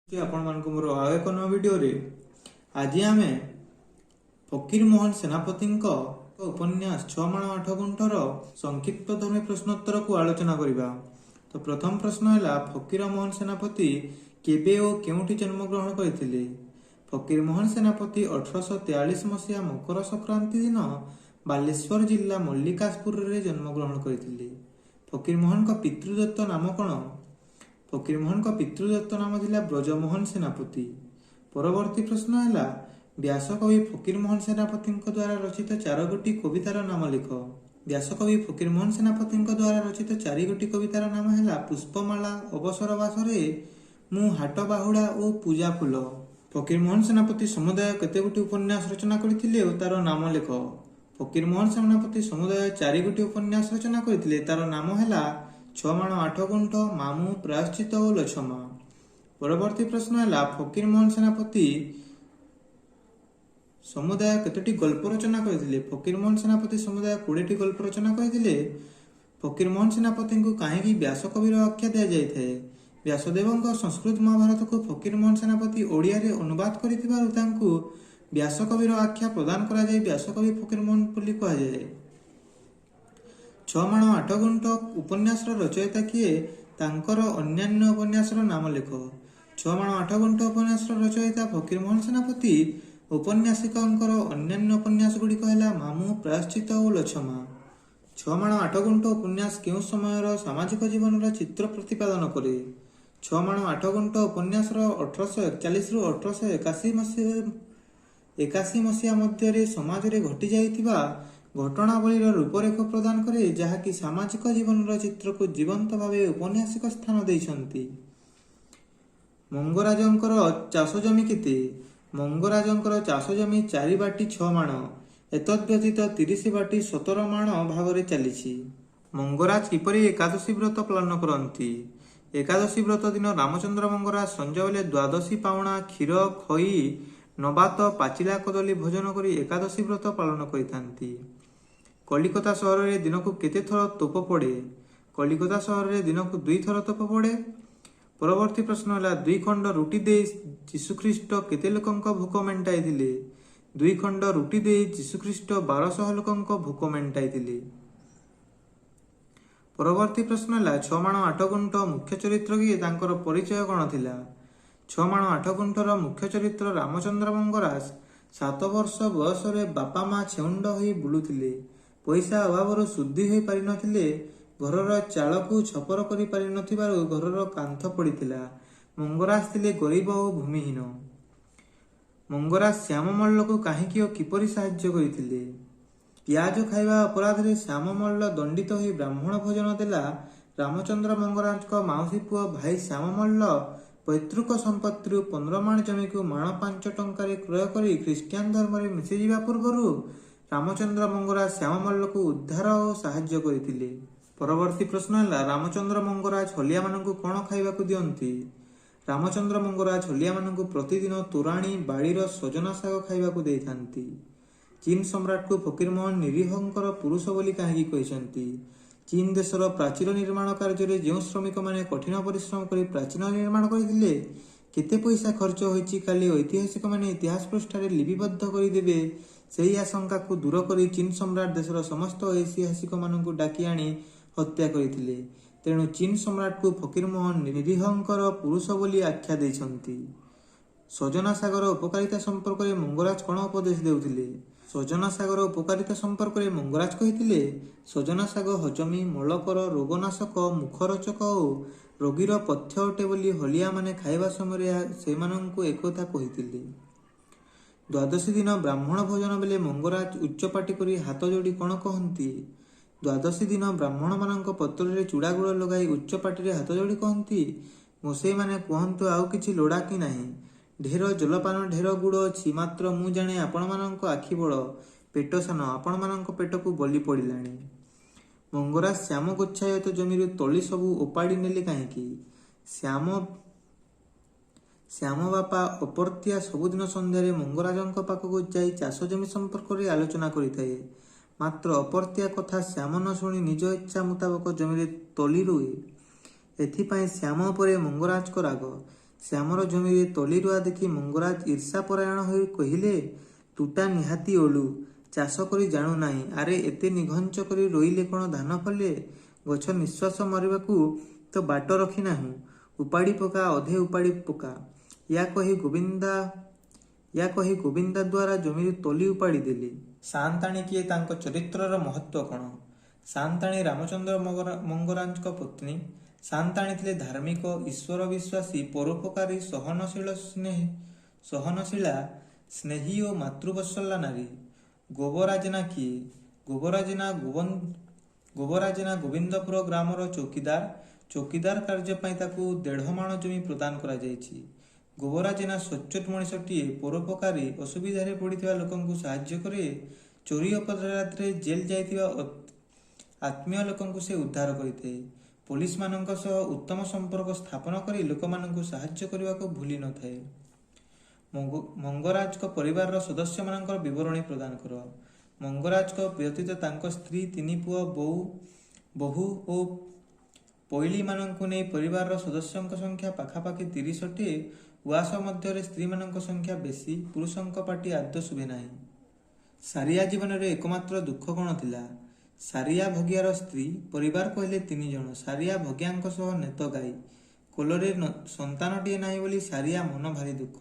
मोर आउ एक नव वीडियो रे आज आम फकीर मोहन सेनापति उपन्यास 6 माण 8 गुंठर संक्षिप्त धर्मी प्रश्नोत्तर को आलोचना करबा। तो प्रथम प्रश्न है फकीर मोहन सेनापति केबे और केउठी जन्म ग्रहण करथिले। फकीर मोहन सेनापति 1843 मसीहा मकर संक्रांति दिन बालेश्वर जिला मल्लिकाजपुर रे जन्म ग्रहण करथिले। फकीर मोहन का पितृदत्त नाम कौन? फकीर मोहन का पितृदत्त नाम थिला ब्रजमोहन सेनापति। परवर्ती प्रश्न है व्यासकवि फकीर मोहन सेनापति द्वारा रचित 4 गोटी कवितार नाम लिख। व्यासकवि फकीर मोहन सेनापति द्वारा रचित 4 गोटी कवितार नाम है पुष्पमाला, अवसर बासरे, मु हाट बाहुड़ा और पूजा फूल। फकीर मोहन सेनापति समुदाय केते गोटी उपन्यास रचना करथिले और तार नाम लिख। फकीर मोहन सेनापति समुदाय 4 गोटी उपन्यास रचना करथिले, तार नाम है 6 माण 8 गुंठ, मामू, प्रायश्चित और लछमा। परवर्ती प्रश्न है फकीर मोहन सेनापति समुदाय केतोटी गल्प रचना करथिले। फकीर मोहन सेनापति समुदाय 20टी गल्प रचना करथिले। फकीर मोहन सेनापति को कहीं व्यासकविर आख्या दि जाए। व्यासदेव संस्कृत महाभारत को फकीर मोहन सेनापति ओडिया रे अनुवाद करथिबारु व्यासकविर आख्या प्रदान करा जाय व्यासकवि फकीर मोहन बोली कहा जाए। 6 माण 8 गुंठ उपन्यास रचयिता किए, तांकर अन्यान्य उपन्यास नाम लिख। 6 माण 8 गुंठ उपन्यास रचयिता फकीर मोहन सेनापति। उपन्यासिकंकर अन्यान्य उपन्यास गुड़िक है मामू, प्रायश्चित और लछमा। 6 माण 8 गुंठ उपन्यास केउं समयर सामाजिक जीवन चित्र प्रतिपादन करे। 6 माण 8 गुंठ उपन्यास 1841 रु 1881 मसीहा मध्य समाज रे घटी जाइतिबा घटनावलीर रूपरेख प्रदान करे, जहाँकि सामाजिक जीवन चित्र को जीवंत भाव उपन्यासिक स्थान देइछंती। मंगराजंकर चाष जमी केते? मंगराजंकर चाष जमी 4 बाटी 6 माण, एतद्व्यतीत 30 बाटी 17 माण भागरे चलीछि। मंगराज किपरि एकादशी व्रत पालन करती? एकादशी व्रत दिन रामचंद्र मंगराज संजय बेले द्वादशी पावणा, क्षीर, खई, नबात, पाचिला कदली भोजन करी एकादशी व्रत पालन करिथांती। कलिकता सहर में दिन को केते थर तोप पड़े? कलिकता सहर में दिन को 2 थर तोप पड़े। परवर्ती प्रश्न है 2 खंड रुटी दे जीशुख्रीष्ट केते लोकंक भोक मेंटाई थिले? 2 खंड रुटी दे जीशुख्रीष्ट 1200 लोकंक भोक मेंटाई थिले। परवर्ती प्रश्न है 6 माण 8 गुंठ मुख्य चरित्र किए, तांकर परिचय कौन थिला? 6 माण 8 गुंठर मुख्य चरित्र रामचंद्र मंगराज 7 वर्ष बयस बापा माँ छेउंड होई बुलुथिले। पैसा अभाव शुद्धि हो पारि नथिले। घरर चाल को छपर करि पारि नथिबारु घरर कांथ पड़िथिला। मंगराज थिले गरीब और भूमिहीन। मंगराज श्याम मल्ल को काहींकि किपरि साहाय्य करिथिले? पियाज खाइबा अपराध रे श्याम मल्ल दंडित होई ब्राह्मण भोजन देला। रामचंद्र मंगराज को माउसी पुओ भाई श्याम मल्ल पैतृक संपत्ति 15 माण जमी को माण 5 टंकार क्रय कर ख्रीष्टियान धर्म में मिशीजा पूर्व रामचंद्र मंगराज श्याम मल्ल को उद्धार और साहाय्य करथिले। परवर्ती प्रश्न है रामचंद्र मंगराज हलिया मानकु कोन खाइबा को दियंती? रामचंद्र मंगराज हलिया मानकु प्रतिदिन तोराणी बाड़ीर सजना शाग खाइबा को देइथांती। चीन सम्राट को फकीर मोहन निरीहंकर पुरुष बोली काहेकि कहिसंती? चीन देशर प्राचीर निर्माण कार्य जो श्रमिक माने कठिन परिश्रम कर प्राचीन निर्माण करथिले, केते पैसा खर्च होईची खाली ऐतिहासिक माने इतिहास पृष्ठारे लिपिबद्ध करदेवे सेही आशंका को दूर कर चीन सम्राट देशर समस्त ऐतिहासिक मानकु डाकी आनी हत्या करथिले। तेणु चीन सम्राट को फकीर मोहन निरीहंकर पुरुष बोली आख्या देइछंती। सजना सागर उपकारिता संपर्क में मंगराज कोन उपदेश देउथिले? सजना सागर उपकारिता संपर्क में मंगराज कहिथिले सजना साग हजमी, मलकर, रोगनाशक, मुखरोचक और रोगीर पथ्य अटे बोली हलिया माने खाइबा समय से एकथा कहिथिले। द्वादशी दिन ब्राह्मण भोजन बेले मंगराज उच्चपाटी करी हाथ जोड़ी कोन कहंती? द्वादशी दिन ब्राह्मण मानक पत्र रे चूड़ा गुड़ लगाई उच्चपाटी रे हाथ जोड़ी कहंती, मोसई माने कहंतु आउ किछि लोड़ा कि नाही। ढेर जलपान ढेर गुड़ अछि, मात्र मु जाने आपण मानक आखि बड़, पेट सान, आपण मानक पेट को बलि पड़िलाणी। मंगराज श्याम गोच्छायत जमीरु तली सबु ओपाड़ी नेले काहेकि? श्याम बापा अपर्त्या सबुदिन संध्यारे मंगराजंक पाखक जाई चाष जमी संपर्क रे आलोचना करिथाए। मात्र अपर्त्या कथा श्याम न शुणी निज इच्छा मुताबक जमीरे तली रुए। एथिपाई श्याम उपरे मंगराज को राग। ଶ୍ୟାମର ଜମିରେ ତଳି ରୁଆ ଦେଖି ମଙ୍ଗରାଜ ଈର୍ଷାପରାୟଣ ହୋଇ କହିଲେ, ତୁଟା ନିହାତି ଓଲୁ, ଚାଷ କରି ଜାଣୁ ନାହିଁ। ଆରେ ଏତେ ନିଘଞ୍ଚ କରି ରୋଇଲେ କ'ଣ ଧାନ ଫଳେ? ଗଛ ନିଶ୍ୱାସ ମାରିବାକୁ ତ ବାଟ ରଖି ନାହୁଁ। ଉପାଡ଼ି ପକା, ଅଧେ ଉପାଡ଼ି ପକା। ୟା କହି ଗୋବିନ୍ଦା ଦ୍ୱାରା ଜମିରୁ ତଳି ଉପାଡ଼ି ଦେଲେ। ସାଆନ୍ତାଣୀ କିଏ, ତାଙ୍କ ଚରିତ୍ରର ମହତ୍ଵ କ'ଣ? ସାଆନ୍ତାଣୀ ରାମଚନ୍ଦ୍ର ମଙ୍ଗରାଜଙ୍କ ପତ୍ନୀ। ସାଆନ୍ତାଣୀ ଥିଲେ ଧାର୍ମିକ, ଈଶ୍ୱର ବିଶ୍ୱାସୀ, ପରୋପକାରୀ, ସହନଶୀଳା, ସ୍ନେହୀ ଓ ମାତୃବତ୍ସଲା ନାରୀ। ଗୋବରାଜେନା କିଏ? ଗୋବରାଜେନା ଗୋବିନ୍ଦପୁର ଗ୍ରାମର ଚୌକିଦାର। ଚୌକିଦାର କାର୍ଯ୍ୟ ପାଇଁ ତାକୁ 1.5 ମାଣ ଜମି ପ୍ରଦାନ କରାଯାଇଛି। ଗୋବରାଜେନା ସଚ୍ଚୋଟ ମଣିଷଟିଏ, ପରୋପକାରୀ, ଅସୁବିଧାରେ ପଡ଼ିଥିବା ଲୋକଙ୍କୁ ସାହାଯ୍ୟ କରେ। ଚୋରି ଅପରାଧରେ ଜେଲ୍ ଯାଇଥିବା ଆତ୍ମୀୟ ଲୋକଙ୍କୁ ସେ ଉଦ୍ଧାର କରିଥାଏ। ପୋଲିସମାନଙ୍କ ସହ ଉତ୍ତମ ସମ୍ପର୍କ ସ୍ଥାପନ କରି ଲୋକମାନଙ୍କୁ ସାହାଯ୍ୟ କରିବାକୁ ଭୁଲି ନଥାଏ। ମଙ୍ଗରାଜଙ୍କ ପରିବାରର ସଦସ୍ୟମାନଙ୍କର ବିବରଣୀ ପ୍ରଦାନ କର। ମଙ୍ଗରାଜଙ୍କ ବ୍ୟତୀତ ତାଙ୍କ ସ୍ତ୍ରୀ, 3 ପୁଅ, ବୋହୂ ଓ ପୋଇଲୀମାନଙ୍କୁ ନେଇ ପରିବାରର ସଦସ୍ୟଙ୍କ ସଂଖ୍ୟା ପାଖାପାଖି 30ଟି। ଉଆସ ମଧ୍ୟରେ ସ୍ତ୍ରୀମାନଙ୍କ ସଂଖ୍ୟା ବେଶୀ। ପୁରୁଷଙ୍କ ପାଟି ଆଦୌ ଶୁଭେ ନାହିଁ। ସାରିଆ ଜୀବନରେ ଏକମାତ୍ର ଦୁଃଖ କ'ଣ ଥିଲା? ସାରିଆ ଭଗିଆର ସ୍ତ୍ରୀ। ପରିବାର କହିଲେ 3 ଜଣ। ସାରିଆ ଭଗିଆଙ୍କ ସହ ନେତ ଗାଈ। କୋଳରେ ସନ୍ତାନଟିଏ ନାହିଁ ବୋଲି ସାରିଆ ମନ ଭାରି ଦୁଃଖ।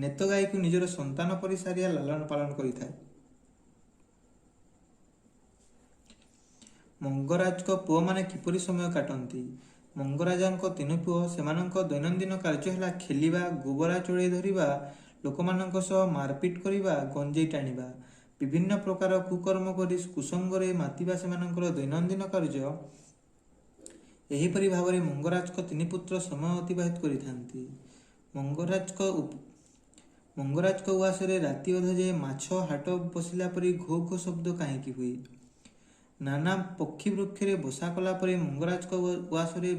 ନେତ ଗାଈକୁ ନିଜର ସନ୍ତାନ ପରି ସାରିଆ ଲାଳନ ପାଳନ କରିଥାଏ। ମଙ୍ଗରାଜଙ୍କ ପୁଅମାନେ କିପରି ସମୟ କାଟନ୍ତି? ମଙ୍ଗରାଜଙ୍କ 3 ପୁଅ। ସେମାନଙ୍କ ଦୈନନ୍ଦିନ କାର୍ଯ୍ୟ ହେଲା ଖେଳିବା, ଗୋବରା ଚୋରେଇ ଧରିବା, ଲୋକମାନଙ୍କ ସହ ମାରପିଟ କରିବା, ଗଞ୍ଜେଇ ଟାଣିବା, ବିଭିନ୍ନ ପ୍ରକାର କୁକର୍ମ କରି କୁସଙ୍ଗରେ ମାତିବା ସେମାନଙ୍କର ଦୈନନ୍ଦିନ କାର୍ଯ୍ୟ। ଏହିପରି ଭାବରେ ମଙ୍ଗରାଜଙ୍କ 3 ପୁତ୍ର ସମୟ ଅତିବାହିତ କରିଥାନ୍ତି। ମଙ୍ଗରାଜଙ୍କ ଉଆସରେ ରାତି ଅଧ ଯାଏ ମାଛ ହାଟ ବସିଲା ପରି ଘୋ ଘୋ ଶବ୍ଦ କାହିଁକି ହୁଏ? ନାନା ପକ୍ଷୀ ବୃକ୍ଷରେ ବସା କଲା ପରି ମଙ୍ଗରାଜଙ୍କ ଉଆସରେ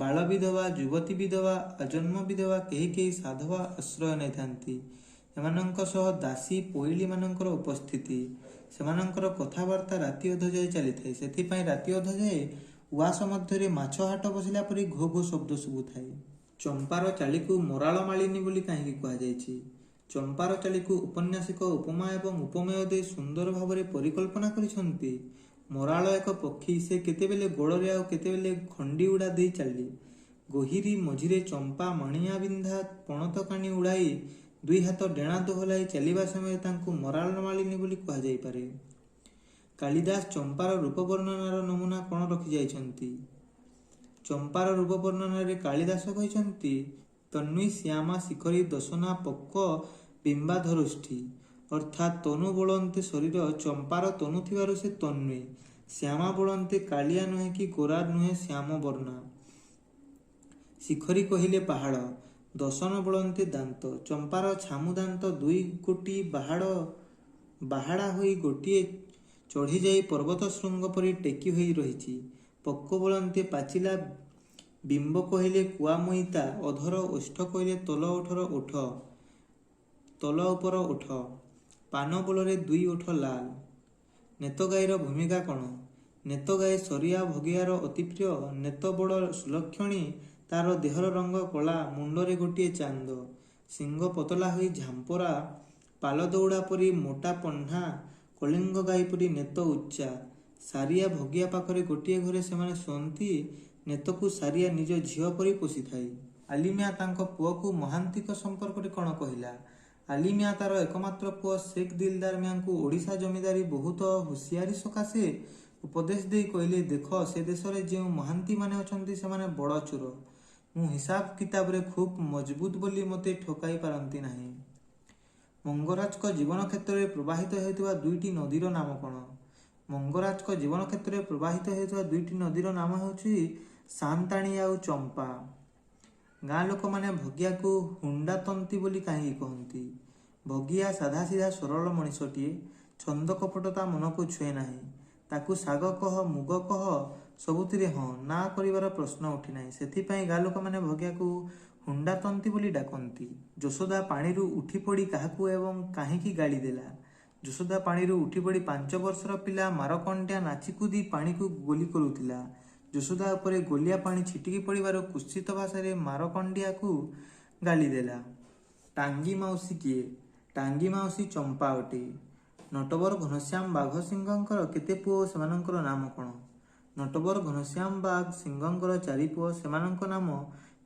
ବାଳ ବିଧବା, ଯୁବତୀ ବିଧବା, ଆଜନ୍ମ ବିଧବା, କେହି କେହି ସାଧବା ଆଶ୍ରୟ ନେଇଥାନ୍ତି। ଏମାନଙ୍କ ସହ ଦାସୀ, ପୋଇଲୀ ମାନଙ୍କର ଉପସ୍ଥିତି। ସେମାନଙ୍କର କଥାବାର୍ତ୍ତା ରାତି ଅଧ ଯାଏ ଚାଲିଥାଏ। ସେଥିପାଇଁ ରାତି ଅଧ ଯାଏ ଉଆସ ମଧ୍ୟରେ ମାଛ ହାଟ ବସିଲା ପରି ଘୋ ଘୋ ଶବ୍ଦ ଶୁଭୁଥାଏ। ଚମ୍ପାର ଚାଳିକୁ ମରାଳ ମାଳିନୀ ବୋଲି କାହିଁକି କୁହାଯାଇଛି? ଚମ୍ପାର ଚାଳିକୁ ଔପନ୍ୟାସିକ ଉପମା ଏବଂ ଉପମେୟ ଦେଇ ସୁନ୍ଦର ଭାବରେ ପରିକଳ୍ପନା କରିଛନ୍ତି। ମରାଳ ଏକ ପକ୍ଷୀ। ସେ କେତେବେଳେ ଗୋଡ଼ରେ ଆଉ କେତେବେଳେ ଖଣ୍ଡି ଉଡ଼ା ଦେଇ ଚାଲେ। ଗୋହିରୀ ମଝିରେ ଚମ୍ପା ମାଣିଆ ବିନ୍ଧା ପଣତ କାନି ଉଡ଼ାଇ 2 ହାତ ଡେଣା ଦୋହଲାଇ ଚାଲିବା ସମୟରେ ତାଙ୍କୁ ମରାଳ ମାଳିନୀ ବୋଲି କୁହାଯାଇପାରେ। କାଳିଦାସ ଚମ୍ପାର ରୂପ ବର୍ଣ୍ଣନାର ନମୁନା କ'ଣ ରଖିଯାଇଛନ୍ତି? ଚମ୍ପାର ରୂପ ବର୍ଣ୍ଣନାରେ କାଳିଦାସ କହିଛନ୍ତି, ତନ୍ୱୀ ଶ୍ୟାମା ଶିଖରୀ ଦଶନା ପକ୍ୱ ବିମ୍ବାଧରୋଷ୍ଠୀ। ଅର୍ଥାତ୍ ତନୁ ବୋଳନ୍ତେ ଶରୀର। ଚମ୍ପାର ତନୁ ଥିବାରୁ ସେ ତନ୍ୱୀ। ଶ୍ୟାମା ବୋଳନ୍ତେ କାଳିଆ ନୁହେଁ କି ଗୋରା ନୁହେଁ, ଶ୍ୟାମ ବର୍ଣ୍ଣା। ଶିଖରୀ କହିଲେ ପାହାଡ଼। ଦଶନ ବୋଳନ୍ତେ ଦାନ୍ତ। ଚମ୍ପାର ଛାମୁ ଦାନ୍ତ 2 ଗୋଟି ବାହାଡ଼ା ହୋଇ ଗୋଟିଏ ଚଢ଼ିଯାଇ ପର୍ବତ ଶୃଙ୍ଗ ପରି ଟେକି ହୋଇ ରହିଛି। ପକ୍ୱ ବୋଳନ୍ତେ ପାଚିଲା। ବିମ୍ବ କହିଲେ କୁଆ ମଇତା। ଅଧର। ଓଷ୍ଠ କହିଲେ ତଳ ଉପର ଓଠ। ପାନ ବୋଳରେ 2 ଓଠ ଲାଲ। ନେତ ଗାଈର ଭୂମିକା କ'ଣ? ନେତ ଗାଈ ସରିଆ ଭଗିଆର ଅତି ପ୍ରିୟ। ନେତ ବଡ଼ ସୁଲକ୍ଷଣୀ। ତାର ଦେହର ରଙ୍ଗ କଳା। ମୁଣ୍ଡରେ ଗୋଟିଏ ଚାନ୍ଦ। ଶିଙ୍ଗ ପତଳା ହୋଇ ଝାମ୍ପରା। ପାଲ ଦଉଡ଼ା ପରି ମୋଟା ପହ୍ନା। କଳିଙ୍ଗ ଗାଈ ପରି ନେତ ଉଚ୍ଚା। ସାରିଆ ଭଗିଆ ପାଖରେ ଗୋଟିଏ ଘରେ ସେମାନେ ଶୁଅନ୍ତି। ନେତକୁ ସାରିଆ ନିଜ ଝିଅ ପରି ପୋଷିଥାଏ। ଆଲିମିଆଁ ତାଙ୍କ ପୁଅକୁ ମହାନ୍ତିଙ୍କ ସମ୍ପର୍କରେ କ'ଣ କହିଲା? ଆଲିମିଆଁ ତାର ଏକମାତ୍ର ପୁଅ ଶେଖ୍ ଦିଲଦାର ମିଆଁଙ୍କୁ ଓଡ଼ିଶା ଜମିଦାରୀ ବହୁତ ହୁସିଆରୀ ସକାଶେ ଉପଦେଶ ଦେଇ କହିଲେ, ଦେଖ, ସେ ଦେଶରେ ଯେଉଁ ମହାନ୍ତିମାନେ ଅଛନ୍ତି ସେମାନେ ବଡ଼ ଚୋର। ମୁଁ ହିସାବ କିତାବରେ ଖୁବ୍ ମଜବୁତ ବୋଲି ମୋତେ ଠକାଇ ପାରନ୍ତି ନାହିଁ। ମଙ୍ଗରାଜଙ୍କ ଜୀବନ କ୍ଷେତ୍ରରେ ପ୍ରବାହିତ ହେଉଥିବା 2ଟି ନଦୀର ନାମ କ'ଣ? ମଙ୍ଗରାଜଙ୍କ ଜୀବନ କ୍ଷେତ୍ରରେ ପ୍ରବାହିତ ହେଉଥିବା 2ଟି ନଦୀର ନାମ ହେଉଛି ସାଆନ୍ତାଣୀ ଆଉ ଚମ୍ପା। ଗାଁ ଲୋକମାନେ ଭଗିଆକୁ ହୁଣ୍ଡାତନ୍ତୀ ବୋଲି କାହିଁକି କହନ୍ତି? ଭଗିଆ ସାଧାସିଧା ସରଳ ମଣିଷଟିଏ। ଛନ୍ଦ କପଟ ତା ମନକୁ ଛୁଏଁ ନାହିଁ। ତାକୁ ଶାଗ କହ, ମୁଗ କହ, ସବୁଥିରେ ହଁ ନା କରିବାର ପ୍ରଶ୍ନ ଉଠିନାହିଁ। ସେଥିପାଇଁ ଗାଁ ଲୋକମାନେ ଭଗିଆକୁ ହୁଣ୍ଡାତନ୍ତୀ ବୋଲି ଡାକନ୍ତି। ଯଶୋଦା ପାଣିରୁ ଉଠିପଡ଼ି କାହାକୁ ଏବଂ କାହିଁକି ଗାଳି ଦେଲା? ଯଶୋଦା ପାଣିରୁ ଉଠିପଡ଼ି 5 ବର୍ଷର ପିଲା ମାରକଣ୍ଟିଆ ନାଚିକୁଦି ପାଣିକୁ ଗୁଲି କରୁଥିଲା। ଯଶୋଦା ଉପରେ ଗୋଲିଆ ପାଣି ଛିଟିକି ପଡ଼ିବାରୁ କୁତ୍ସିତ ଭାଷାରେ ମାରକଣ୍ଡିଆକୁ ଗାଳି ଦେଲା। ଟାଙ୍ଗୀ ମାଉସୀ କିଏ? ଟାଙ୍ଗୀ ମାଉସୀ ଚମ୍ପା ଅଟେ। ନଟବର ଘନଶ୍ୟାମ ବାଘ ସିଂହଙ୍କର କେତେ ପୁଅ ଓ ସେମାନଙ୍କର ନାମ କ'ଣ? ନଟବର ଘନଶ୍ୟାମ ବାଘ ସିଂହଙ୍କର 4 ପୁଅ। ସେମାନଙ୍କ ନାମ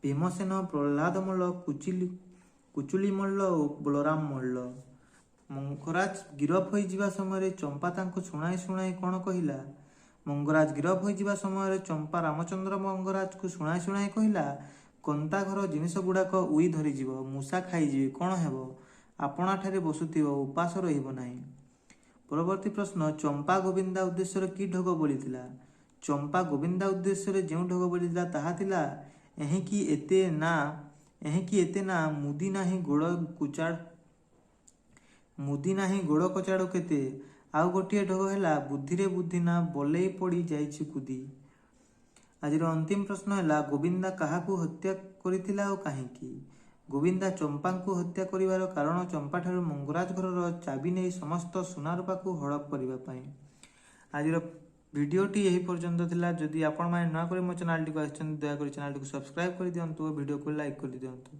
ଭୀମସେନ, ପ୍ରହ୍ଲାଦ ମଲ୍ଲ, କୁଚୁଲି ମଲ୍ଲ ଓ ବଳରାମ ମଲ୍ଲ। ମଙ୍ଗରାଜ ଗିରଫ ହୋଇଯିବା ସମୟରେ ଚମ୍ପା ତାଙ୍କୁ ଶୁଣାଇ ଶୁଣାଇ କ'ଣ କହିଲା? ମଙ୍ଗରାଜ ଗିରଫ ହୋଇଯିବା ସମୟରେ ଚମ୍ପା ରାମଚନ୍ଦ୍ର ମଙ୍ଗରାଜକୁ ଶୁଣାଇ ଶୁଣାଇ କହିଲା, କନ୍ତା ଘର ଜିନିଷ ଗୁଡ଼ାକ ଉଇ ଧରିଯିବ, ମୂଷା ଖାଇଯିବେ, କ'ଣ ହେବ? ଆପଣାଠାରେ ବସୁଥିବ, ଉପାସ ରହିବ ନାହିଁ। ପରବର୍ତ୍ତୀ ପ୍ରଶ୍ନ, ଚମ୍ପା ଗୋବିନ୍ଦା ଉଦ୍ଦେଶ୍ୟରେ କି ଢଗ ବୋଳିଥିଲା? ଚମ୍ପା ଗୋବିନ୍ଦା ଉଦ୍ଦେଶ୍ୟରେ ଯେଉଁ ଢଗ ବୋଳିଥିଲା ତାହା ଥିଲା, ଏହିକି ଏତେ ନା ମୁଦି ନାହିଁ ଗୋଡ଼ କଚାଡ଼ କେତେ। ଆଉ ଗୋଟିଏ ଢଗ ହେଲା, ବୁଦ୍ଧିରେ ବୁଦ୍ଧି ନା ବଲେଇ ପଡ଼ି ଯାଇଛି କୁଦି। ଆଜିର ଅନ୍ତିମ ପ୍ରଶ୍ନ ହେଲା, ଗୋବିନ୍ଦା କାହାକୁ ହତ୍ୟା କରିଥିଲା ଓ କାହିଁକି? ଗୋବିନ୍ଦା ଚମ୍ପାଙ୍କୁ ହତ୍ୟା କରିବାର କାରଣ ଚମ୍ପାଠାରୁ ମଙ୍ଗରାଜ ଘରର ଚାବି ନେଇ ସମସ୍ତ ସୁନା ରୂପାକୁ ହଡ଼ପ କରିବା ପାଇଁ। ଆଜିର ଭିଡ଼ିଓଟି ଏହି ପର୍ଯ୍ୟନ୍ତ ଥିଲା। ଯଦି ଆପଣମାନେ ନୂଆ କରି ମୋ ଚ୍ୟାନେଲଟିକୁ ଆସିଛନ୍ତି, ଦୟାକରି ଚ୍ୟାନେଲଟିକୁ ସବସ୍କ୍ରାଇବ୍ କରିଦିଅନ୍ତୁ ଓ ଭିଡ଼ିଓକୁ ଲାଇକ୍ କରିଦିଅନ୍ତୁ।